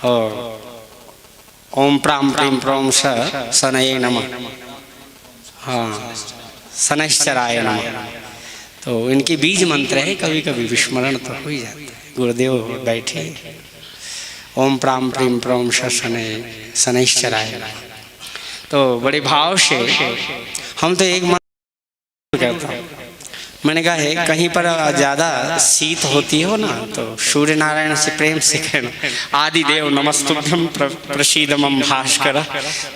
और ओम प्राम प्रीम प्रोम शनये नमः, हाँ शनैश्चराय नमः। तो इनके बीज मंत्र है, कभी कभी विस्मरण तो हो ही जाता है। गुरुदेव बैठे, ओम प्राम प्रीम प्रोम शनैश्चराय नमः। तो बड़े भाव से हम तो एक मंत्र करता हूँ। मैंने कहा है कहीं पर ज़्यादा शीत होती हो ना तो सूर्य नारायण से प्रेम से कहना, आदिदेव नमस्तुभ्यं प्रसीदमं भास्कर,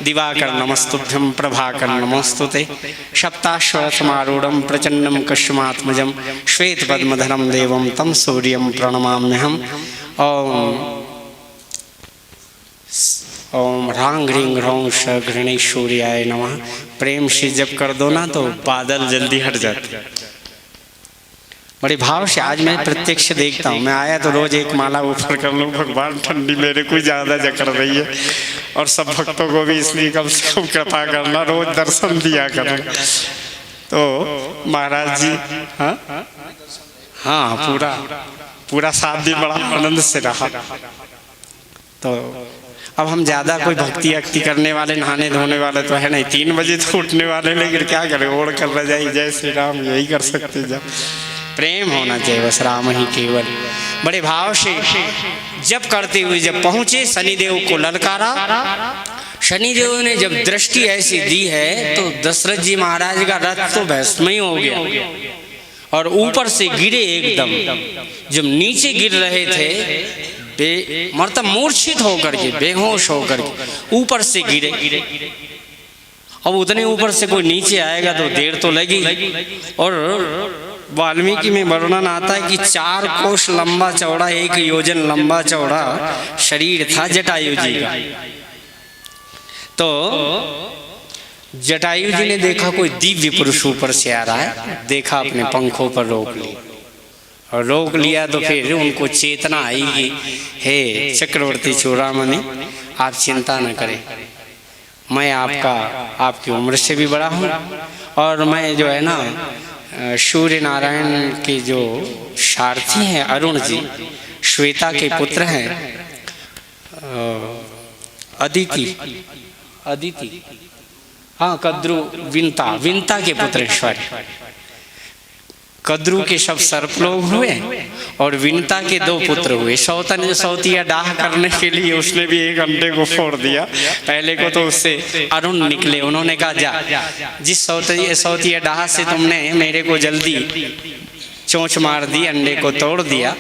दिवाकर नमस्तुभ्यं प्रभाकर नमोस्तुते, सप्ताश्वर समारूढ़ं प्रचंडं कश्यमात्मजं, श्वेत पद्मधरं देवं तम सूर्यं प्रणमाम्यहम्। ओम ह्रांग ह्रीं ह्रौं श घृणेश्वर्याय नमः। प्रेम से जब कर दो ना तो बादल जल्दी हट जाते। बड़े भाव से आज मैं प्रत्यक्ष देखता हूँ। मैं आया तो रोज एक माला ऊपर कर लूँ, भगवान ठंडी मेरे को ज़्यादा जकड़ रही है और सब भक्तों को भी इसलिए कम से कम कृपा करना, रोज दर्शन दिया करें। तो महाराज जी हाँ पूरा 7 दिन बड़ा आनंद से रहा। तो अब हम ज़्यादा कोई भक्ति अक्ति करने वाले, नहाने धोने वाले तो है नहीं, 3 बजे तो उठने वाले, लेकिन क्या करें, ओढ़ कर रजाई जय श्री राम यही कर सकते। जब प्रेम होना चाहिए बस, राम ही केवल। बड़े भाव से जब करते हुए जब पहुँचे, शनिदेव को ललकारा। शनिदेव ने जब दृष्टि ऐसी दी है तो दशरथ जी महाराज का रथ तो भस्म ही हो गया और ऊपर से गिरे एकदम। जब नीचे गिर रहे थे मतलब मूर्छित होकर के, बेहोश होकर के ऊपर से गिरे। अब उतने ऊपर से कोई नीचे आएगा तो देर तो लगी। और वाल्मीकि में वर्णन आता है कि 4 कोस लंबा चौड़ा, 1 योजन लंबा चौड़ा शरीर था जटायु जी का। तो जटायु जी ने देखा कोई दिव्य पुरुष ऊपर से आ रहा है, देखा, अपने पंखों पर रोक लिया। और रोक लिया तो फिर उनको चेतना आई कि हे चक्रवर्ती चूड़ामणि, आप चिंता न करें, मैं आपकी उम्र से भी बड़ा हूँ और मैं जो है ना सूर्य नारायण के जो सारथी हैं अरुण जी, श्वेता के पुत्र हैं, अदिति, हाँ कद्रु, विंता के पुत्र, सॉरी, कद्रु के सब सर्प लोग हुए और विंता के 2 पुत्र हुए। सौतिया डाह करने के लिए उसने भी एक अंडे को फोड़ दिया। पहले को तो उससे अरुण निकले, उन्होंने कहा जा, जिस सौतिया डाह से तुमने मेरे को जल्दी चोंच मार दी, अंडे को तोड़ दिया,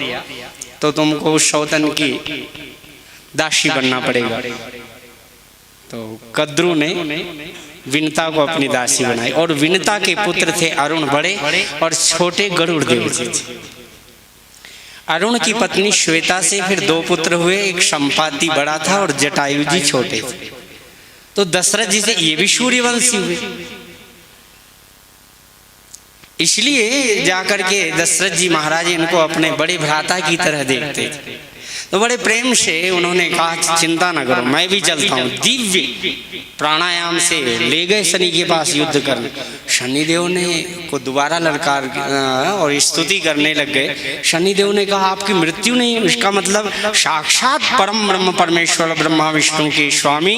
तो तुमको उस सौतन की दासी बनना पड़ेगा। तो कद्रु ने विनता को अपनी दासी बनाई और विनता के पुत्र थे अरुण बड़े और छोटे गरुड़ देव जी। अरुण की पत्नी श्वेता से फिर 2 पुत्र हुए, एक संपाति बड़ा था और जटायु जी छोटे थे। तो दशरथ जी से ये भी सूर्यवंशी हुए। इसलिए जाकर के दशरथ जी महाराज इनको अपने बड़े भ्राता की तरह देखते थे। तो बड़े प्रेम से उन्होंने कहा चिंता न करो, मैं भी चलता हूँ। दिव्य प्राणायाम से ले गए शनि के पास युद्ध करने। शनिदेव ने को दोबारा ललकार और स्तुति करने लग गए। शनिदेव ने कहा आपकी मृत्यु नहीं है, इसका मतलब साक्षात परम ब्रह्म परमेश्वर ब्रह्मा विष्णु के स्वामी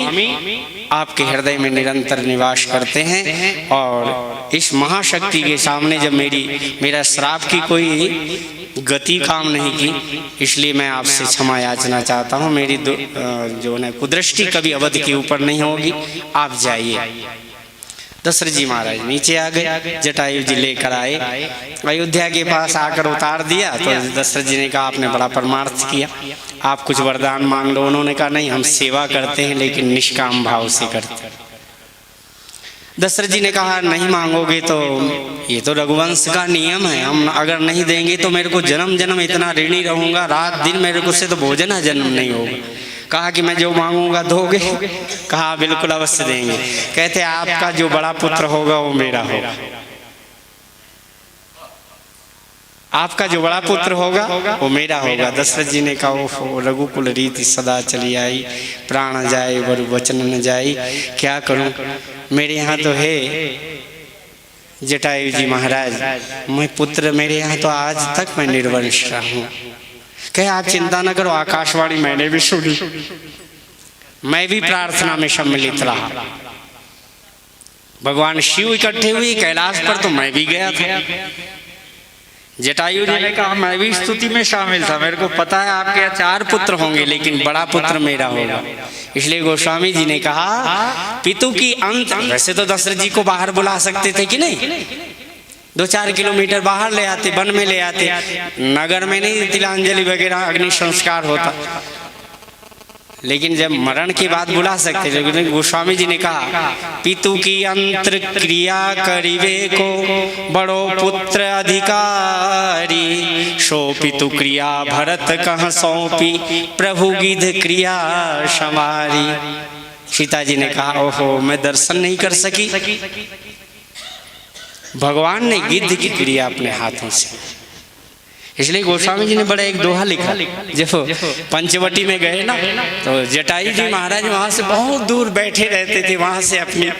आपके हृदय में निरंतर निवास करते हैं। और इस महाशक्ति के सामने जब मेरा श्राप की कोई गति काम नहीं की, इसलिए मैं आपसे क्षमा याचना चाहता हूँ। मेरी जो है कुदृष्टि कभी अवध के ऊपर नहीं होगी, आप जाइए। दशरथ जी महाराज नीचे आ गए, जटायु जी लेकर आए, अयोध्या के पास आकर उतार दिया। तो दशरथ जी ने कहा आपने बड़ा परमार्थ किया, आप कुछ वरदान मांग लो। उन्होंने कहा नहीं, हम सेवा करते हैं लेकिन निष्काम भाव से करते हैं। दशरथ जी ने कहा नहीं मांगोगे तो ये तो रघुवंश का नियम है, हम अगर नहीं देंगे तो मेरे को जन्म जन्म इतना ऋणी रहूंगा, रात दिन मेरे को से तो भोजन जन्म नहीं होगा। कहा कि मैं जो मांगूंगा दोगे? कहा बिल्कुल अवश्य देंगे। कहते आपका जो बड़ा पुत्र होगा वो मेरा होगा, आपका जो बड़ा पुत्र होगा वो मेरा होगा। दशरथ जी ने कहा वो रघुकुल रीति सदा चली आई, प्राण जाए वर वचन न जाए, क्या करूं, मेरे यहाँ तो है जटायु जी महाराज, मैं पुत्र मेरे यहाँ तो आज तक मैं निर्वंश रहा हूँ। कहे आप चिंता न करो, आकाशवाणी मैंने भी सुनी, मैं भी प्रार्थना में सम्मिलित रहा। भगवान शिव इकट्ठे हुए कैलाश पर तो मैं भी गया था। जटायु जी ने कहा मैं भी स्तुति में शामिल था, मेरे को पता है आपके 4 पुत्र होंगे लेकिन बड़ा पुत्र मेरा होगा। इसलिए गोस्वामी जी ने कहा पितु की अंत, वैसे तो दशरथ जी को बाहर बुला सकते थे कि नहीं, 2-4 किलोमीटर बाहर ले आते, वन में ले आते, नगर में नहीं तिलांजलि वगैरह अग्नि संस्कार होता, लेकिन जब मरण की बात बुला सकते। लेकिन गोस्वामी जी ने कहा पितु की अंतर क्रिया करिवे को बड़ो पुत्र अधिकारी, सो पितु क्रिया भरत कह सौंपी प्रभु गिध क्रिया समारी। सीता जी ने कहा ओहो मैं दर्शन नहीं कर सकी, भगवान ने गिद्ध की क्रिया अपने हाथों से। इसलिए गोस्वामी जी ने बड़ा एक दोहा लिखा, जब पंचवटी में गए ना तो जटायु जी महाराज वहां से बहुत दूर बैठे रहते थे, वहां से अपनी